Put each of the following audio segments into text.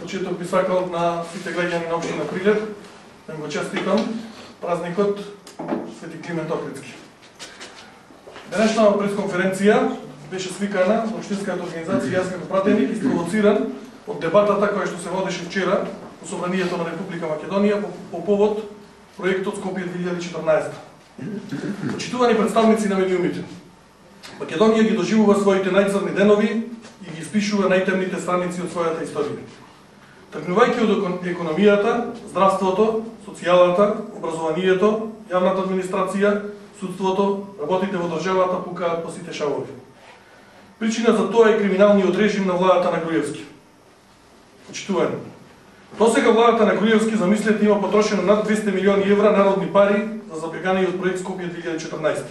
почеток би сакал на сите граѓани на општина Прилеп да им го честитам празникот Свети Климент Охридски. Денешна пресконференција беше свикана од општинската организација и јас како пратеник и спровоциран од дебатата која што се водеше вчера во Собранието на Република Македонија по повод проектот Скопје 2014. Почитувани представници на медиумите, Македонија ги доживува своите најцрни денови и ги испишува најтемните страници од својата историја. Тргнувајќи од економијата, здравството, социјалата, образованието, јавната администрација, судството, работите во државата пукаат по сите шавови. Причина за тоа е криминалниот режим на владата на Груевски. Почитувани, досега владата на Груевски замислете има потрошено над 200 милиони евра народни пари за забеганиот проект Скопје 2014.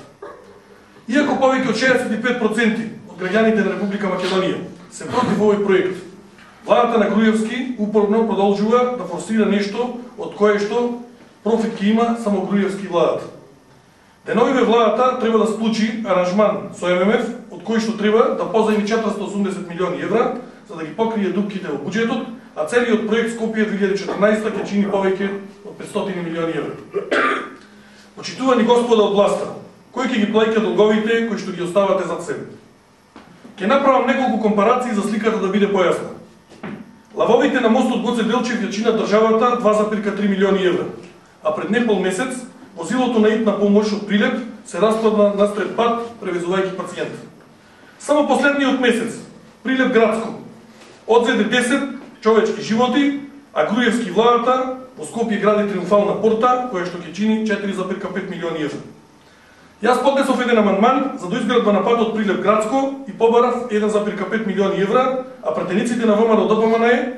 Иако повеќе од 65% од граѓаните на Република Македонија се против овој проект, владата на Груевски упорно продолжува да форсира нешто од кое што профит ќе има само Груевски владата. Деновиве владата треба да склучи аранжман со ММФ, од кој што треба да позајми 480 милиони евра за да ги покрие дупките во буџетот, а целиот проект Скопје 2014 ќе чини повеќе од 500 милиони евра. Почитувани господа од власта, кој ќе ги плаќа долговите кои што ги оставате зад себе? Ќе направам неколку компарации за сликата да биде појасна. Лавовите на мостот Гоце Делчев ја чинат државата 2,3 милиони евра, а пред непол месец возилото на итна помош од Прилеп се распадна настред пат превезувајќи пациент. Само последниот месец Прилеп градско одзеде 10 човечки животи, а Груевски владата во Скопје гради триумфална порта која што ќе чини 4,5 милиони евра. Јас поднесов еден амандман за доизградба на патот Прилеп градско и побарав 1,5 милиони евра, а пратениците на ВМРО ДПМНЕ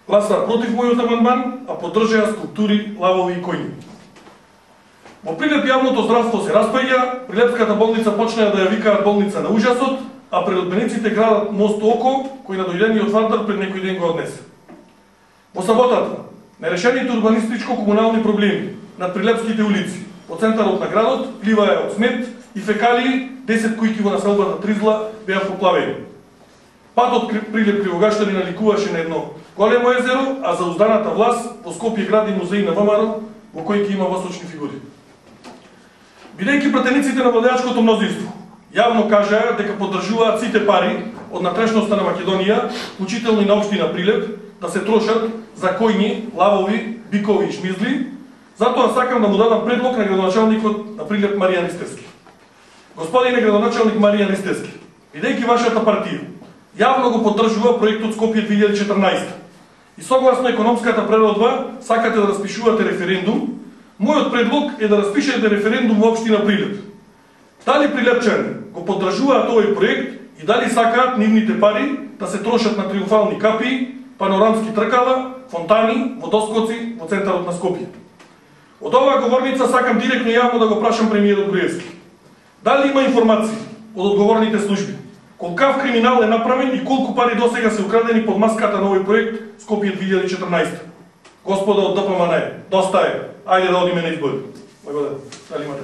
гласаа против мојот амандман, а поддржаа скулптури, лавови и коњи. Во Прилеп јавното здравство се распаѓа, Прилепската болница почнаа да ја викаат болница на ужасот, а природбениците градат мост Око, кој на дојдениот вартар пред некој ден го однесе. Во саботата, нерешените урбанистичко-комунални проблеми над прилепските улици во центарот на градот пливаа од смет и фекалии, 10 кујки во населбата Тризла беа поплавени. Патот Прилеп Кривогаштани наликуваше на едно големо езеро, а за узданата власт во Скопје гради музеј на ВМРО во кој ќе има восочни фигури. Бидејќи пратениците на владеачкото мнозинство јавно кажаа дека поддржуваат сите пари од натрешноста на Македонија, вклучително и на општина Прилеп, да се трошат за којни, лавови, бикови и шмизли, затоа сакам да му дадам предлог на градоначалникот на Прилеп Маријан Ристевски. Господине градоначалник Маријан Ристевски, бидејќи вашата партија јавно го поддржува проектот Скопје 2014 и согласно економската природба сакате да распишувате референдум, мојот предлог е да распишете референдум во општина Прилеп. Дали прилепчани го поддржуваат овој проект и дали сакаат нивните пари да се трошат на триумфални капии, панорамски тркала, фонтани, водоскоци во центарот на Скопје? Од оваа говорница сакам директно јавно да го прашам премиерот Груевски. Дали има информации од одговорните служби колкав криминал е направен и колку пари досега се украдени под маската на овој проект Скопје 2014? Господа од ДПМНЕ, доста е. Ајде да одиме на избори. Благодарам. Дали имате